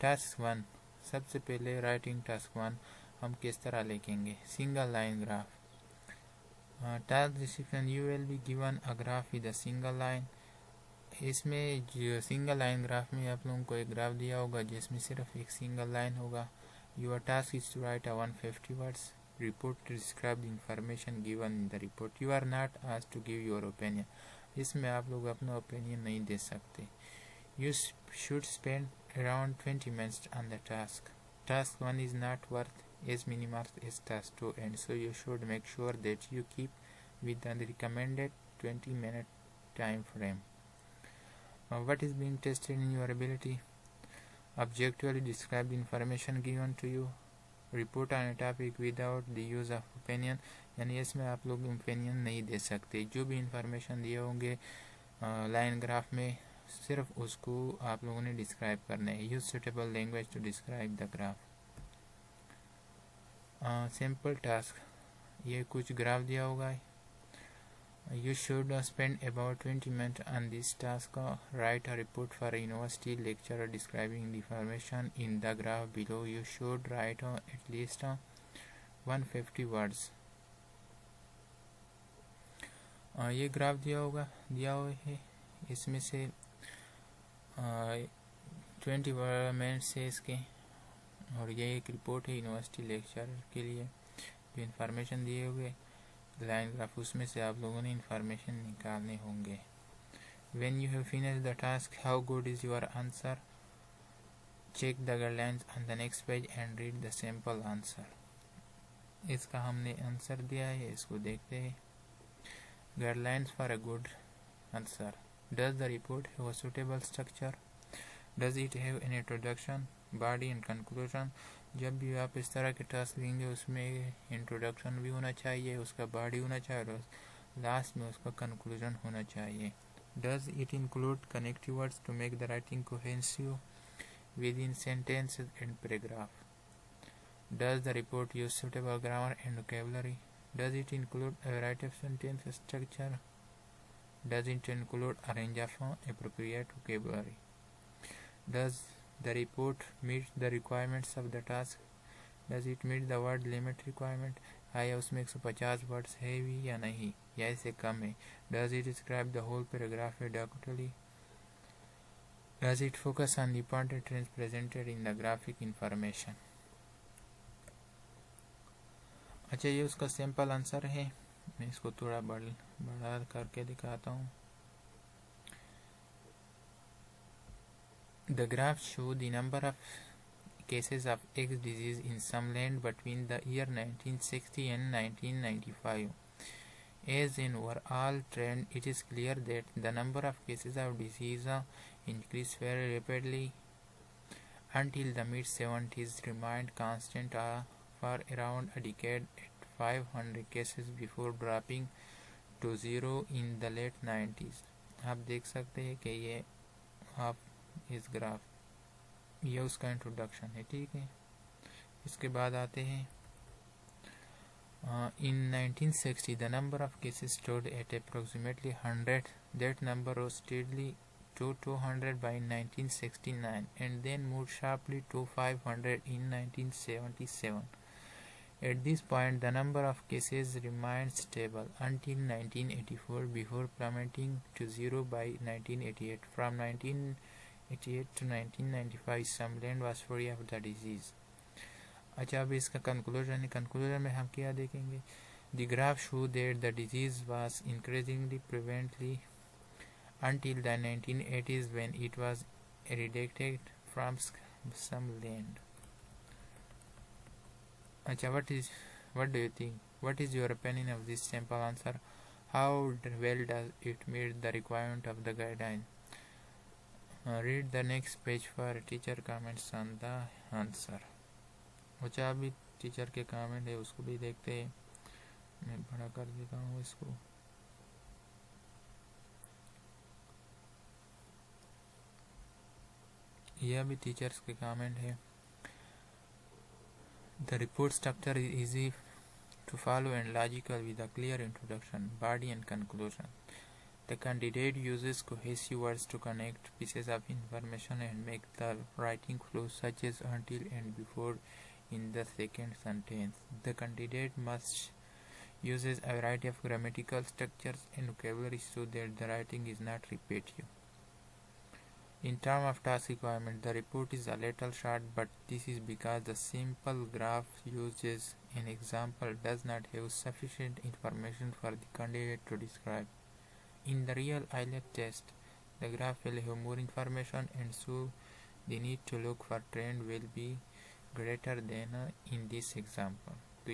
Task 1, सबसे पहले writing task 1 हम किस तरह लिखेंगे। Single line graph. Task description, you will be given a graph with a single line. इसमें जो सिंगल लाइन ग्राफ में आप लोगों को एक ग्राफ दिया होगा जिसमें सिर्फ एक सिंगल लाइन होगा। Your task is to write a 150 words report to describe the information given in the report. You are not asked to give your opinion. इसमें आप लोग अपना ओपिनियन नहीं दे सकते। You should spend around 20 minutes on the task. Task 1 is not worth as many marks as task 2, and so you should make sure that you keep within the recommended 20-minute time frame. What is being tested in your ability? Objectively describe the information given to you. Report on A topic without the use of opinion, यानी इसमें आप लोग opinion नहीं दे सकते। जो भी information दिए होंगे लाइन ग्राफ में सिर्फ उसको आप लोगों ने डिस्क्राइब करना है। Use suitable language to describe the graph. Simple task, ये कुछ ग्राफ दिया होगा। You should spend about 20 minutes on this task. Write a report for a university lecturer describing the information in the graph below. You should write at least 150 words. ये graph दिया हुआ है, इसमें से 20 मिनट्स है इसके, और ये एक रिपोर्ट है यूनिवर्सिटी लेक्चरर के लिए। जो इन्फॉर्मेशन दिए हुए लाइन ग्राफ, उसमें से आप लोगों ने इंफॉर्मेशन निकालने होंगे। When you have finished the task, how good is your answer? Check the guidelines on the next page and read the sample answer. इसका हमने आंसर दिया है, इसको देखते हैं। Guidelines for a good answer. Does the report have a suitable structure? Does it have an introduction, body and conclusion? जब भी आप इस तरह के टास्क लेंगे उसमें इंट्रोडक्शन भी होना चाहिए, उसका बॉडी होना चाहिए, और लास्ट में उसका कंक्लूजन होना चाहिए। Does it include connective words to make the writing cohesive within sentences and paragraph? Does the report use suitable grammar and vocabulary? Does it include a variety of sentence structure? Does it include a range of appropriate vocabulary? Does the report meet the requirements of the task? Does it meet the word limit requirement? या उसमें 150 words है भी या नहीं, या इससे कम है? Does it describe the whole paragraph adequately? Does it focus on the important trends presented in the graphic information? अच्छा, ये उसका सैंपल आंसर है। मैं इसको थोड़ा बड़ा करके दिखाता हूँ। The graph shows the number of cases of X disease in some land between the year 1960 and 1995. As an overall trend, it is clear that the number of cases of disease increased very rapidly until the mid-70s, remained constant for around a decade at 500 cases before dropping to zero in the late 90s. आप देख सकते हैं कि ये आप इस graph, ये उसका इंट्रोडक्शन है, ठीक है। इसके बाद आते हैं in 1960 the number of cases stood at approximately 100. That number rose steadily to 200 by 1969 and then moved sharply to 500 in 1977. At this point, the number of cases remained stable until 1984 before plummeting to zero by 1988. From 1988 to 1995, some land was free of the disease. अच्छा, अब इसका conclusion में हम क्या देखेंगे? The graph showed that the disease was increasingly prevalent until the 1980s when it was eradicated from some land. अच्छा, what do you think? What is your opinion of this sample answer? How well does it meet the requirement of the guideline? Read the next page for teacher comments on the answer. अच्छा, अभी teacher के comment है, उसको भी देखते हैं। मैं बड़ा कर देता हूँ इसको। यह भी टीचर्स के कमेंट है। The report structure is easy to follow and logical with a clear introduction, body and conclusion. The candidate uses cohesive words to connect pieces of information and make the writing flow, such as until and before in the second sentence. The candidate must uses a variety of grammatical structures and vocabulary so that the writing is not repetitive. In terms of task requirement, the report is a little short, but this is because the simple graph used as an example does not have sufficient information for the candidate to describe. In the real IELTS test, the graph will have more information, and so the need to look for trend will be greater than in this example.